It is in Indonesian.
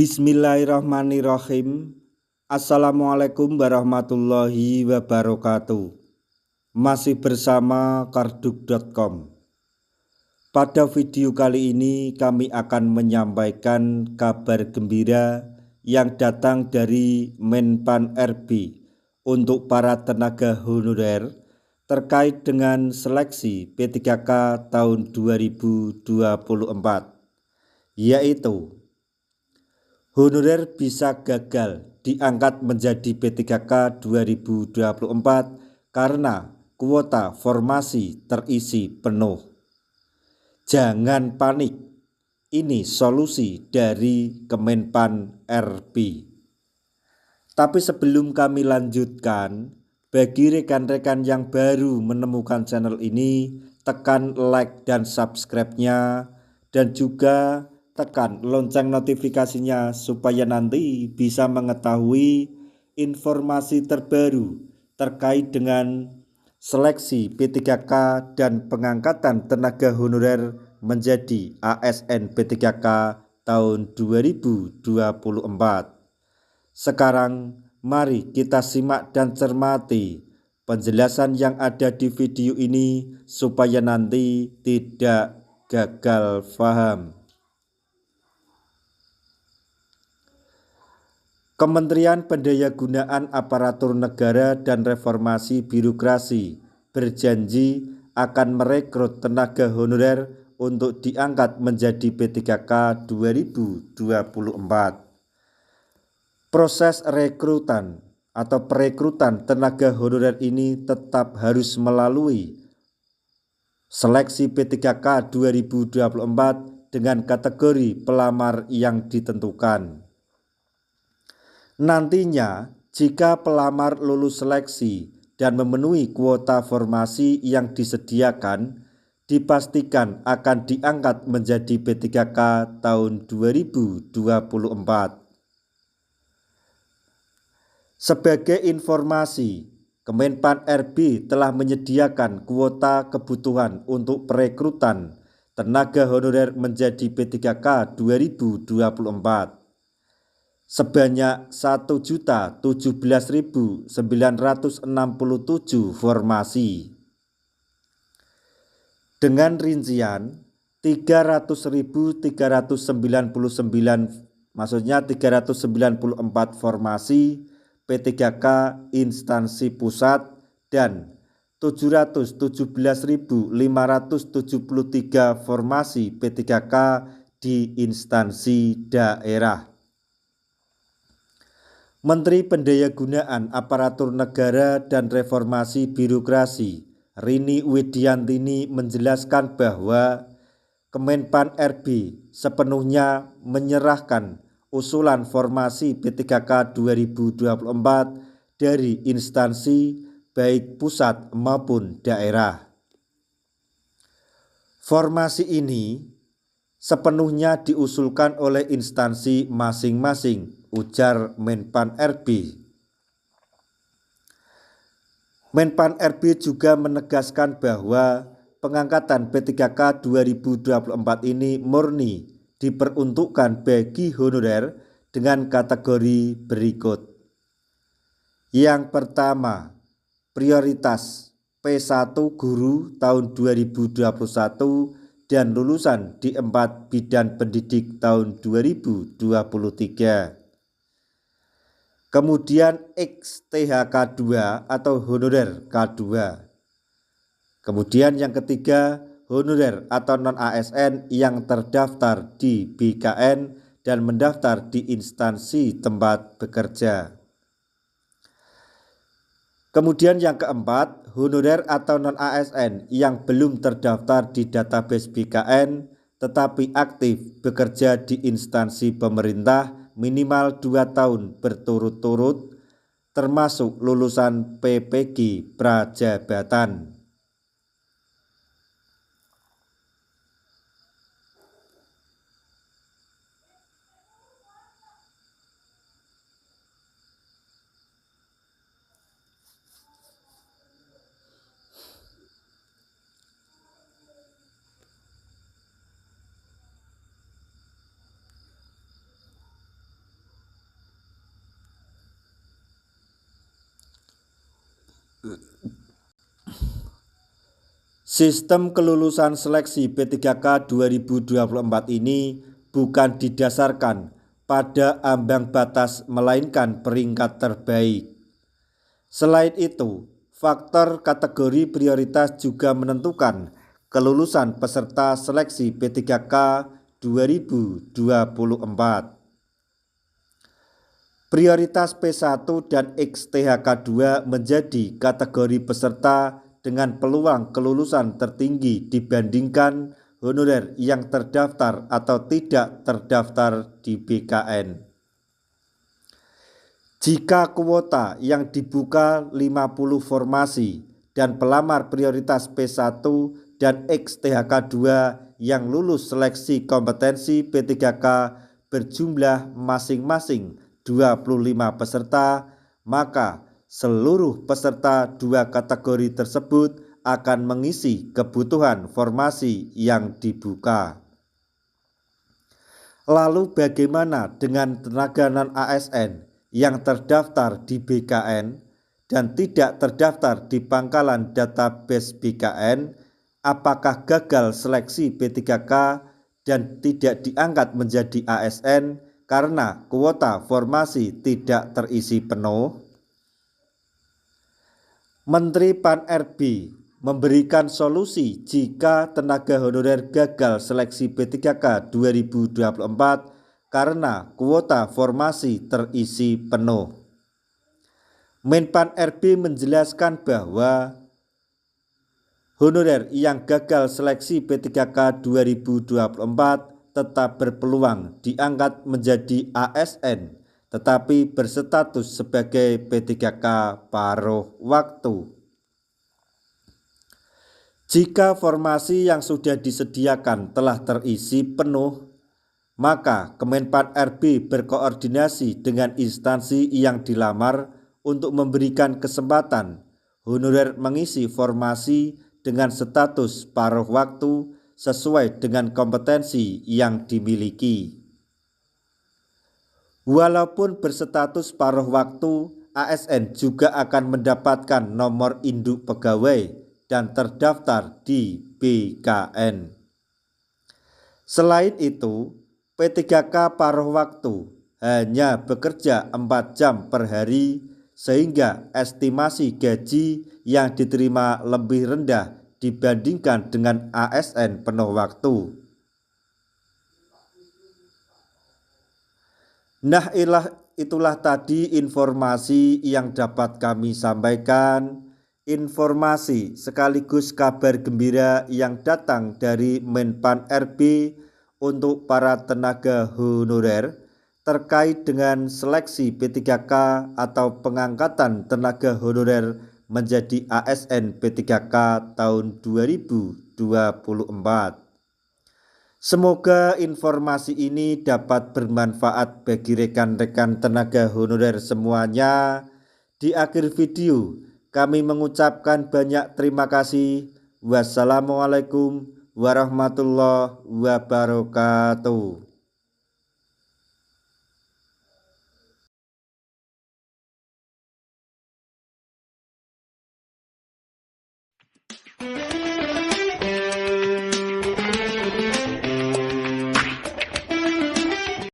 Bismillahirrahmanirrahim. Assalamualaikum warahmatullahi wabarakatuh. Masih bersama karduk.com. Pada video kali ini kami akan menyampaikan kabar gembira yang datang dari Menpan RB untuk para tenaga honorer terkait dengan seleksi P3K tahun 2024, yaitu honorer bisa gagal diangkat menjadi P3K 2024 karena kuota formasi terisi penuh. Jangan panik, ini solusi dari Kemenpan RB. Tapi sebelum kami lanjutkan, bagi rekan-rekan yang baru menemukan channel ini, tekan like dan subscribe-nya, dan juga tekan lonceng notifikasinya supaya nanti bisa mengetahui informasi terbaru terkait dengan seleksi P3K dan pengangkatan tenaga honorer menjadi ASN P3K tahun 2024. Sekarang mari kita simak dan cermati penjelasan yang ada di video ini supaya nanti tidak gagal paham. Kementerian Pendayagunaan Aparatur Negara dan Reformasi Birokrasi berjanji akan merekrut tenaga honorer untuk diangkat menjadi P3K 2024. Proses rekrutan atau perekrutan tenaga honorer ini tetap harus melalui seleksi P3K 2024 dengan kategori pelamar yang ditentukan. Nantinya, jika pelamar lulus seleksi dan memenuhi kuota formasi yang disediakan, dipastikan akan diangkat menjadi P3K tahun 2024. Sebagai informasi, Kemenpan RB telah menyediakan kuota kebutuhan untuk perekrutan tenaga honorer menjadi P3K 2024 sebanyak 1.017.967 formasi dengan rincian 300.394 formasi P3K instansi pusat dan 717.573 formasi P3K di instansi daerah. Menteri Pendayagunaan Aparatur Negara dan Reformasi Birokrasi Rini Widiantini menjelaskan bahwa Kemenpan RB sepenuhnya menyerahkan usulan formasi P3K 2024 dari instansi baik pusat maupun daerah. Formasi ini sepenuhnya diusulkan oleh instansi masing-masing, ujar Menpan RB. Menpan RB juga menegaskan bahwa pengangkatan P3K 2024 ini murni diperuntukkan bagi honorer dengan kategori berikut. Yang pertama, prioritas P1 guru tahun 2021 dan lulusan di 4 bidang pendidik tahun 2023. Kemudian XTHK 2 atau honorer K2. Kemudian yang ketiga, honorer atau non-ASN yang terdaftar di BKN dan mendaftar di instansi tempat bekerja. Kemudian yang keempat, honorer atau non-ASN yang belum terdaftar di database BKN tetapi aktif bekerja di instansi pemerintah minimal 2 tahun berturut-turut termasuk lulusan PPG Prajabatan. Sistem kelulusan seleksi P3K 2024 ini bukan didasarkan pada ambang batas melainkan peringkat terbaik. Selain itu, faktor kategori prioritas juga menentukan kelulusan peserta seleksi P3K 2024. Prioritas P1 dan XTHK2 menjadi kategori peserta dengan peluang kelulusan tertinggi dibandingkan honorer yang terdaftar atau tidak terdaftar di BKN. Jika kuota yang dibuka 50 formasi dan pelamar prioritas P1 dan XTHK2 yang lulus seleksi kompetensi P3K berjumlah masing-masing 25 peserta, maka seluruh peserta dua kategori tersebut akan mengisi kebutuhan formasi yang dibuka. Lalu bagaimana dengan tenaga non-ASN yang terdaftar di BKN dan tidak terdaftar di pangkalan database BKN? Apakah gagal seleksi P3K dan tidak diangkat menjadi ASN karena kuota formasi tidak terisi penuh? Menteri Pan-RB memberikan solusi jika tenaga honorer gagal seleksi P3K 2024 karena kuota formasi terisi penuh. Menpan-RB menjelaskan bahwa honorer yang gagal seleksi P3K 2024 tetap berpeluang diangkat menjadi ASN tetapi berstatus sebagai P3K paruh waktu. Jika formasi yang sudah disediakan telah terisi penuh, maka Kemenpan-RB berkoordinasi dengan instansi yang dilamar untuk memberikan kesempatan honorer mengisi formasi dengan status paruh waktu sesuai dengan kompetensi yang dimiliki. Walaupun berstatus paruh waktu, ASN juga akan mendapatkan nomor induk pegawai dan terdaftar di BKN. Selain itu, P3K paruh waktu hanya bekerja 4 jam per hari sehingga estimasi gaji yang diterima lebih rendah dibandingkan dengan ASN penuh waktu. Nah, itulah tadi informasi yang dapat kami sampaikan. Informasi sekaligus kabar gembira yang datang dari Menpan-RB untuk para tenaga honorer terkait dengan seleksi P3K atau pengangkatan tenaga honorer menjadi ASN P3K tahun 2024. Semoga informasi ini dapat bermanfaat bagi rekan-rekan tenaga honorer semuanya. Di akhir video, kami mengucapkan banyak terima kasih. Wassalamualaikum warahmatullahi wabarakatuh.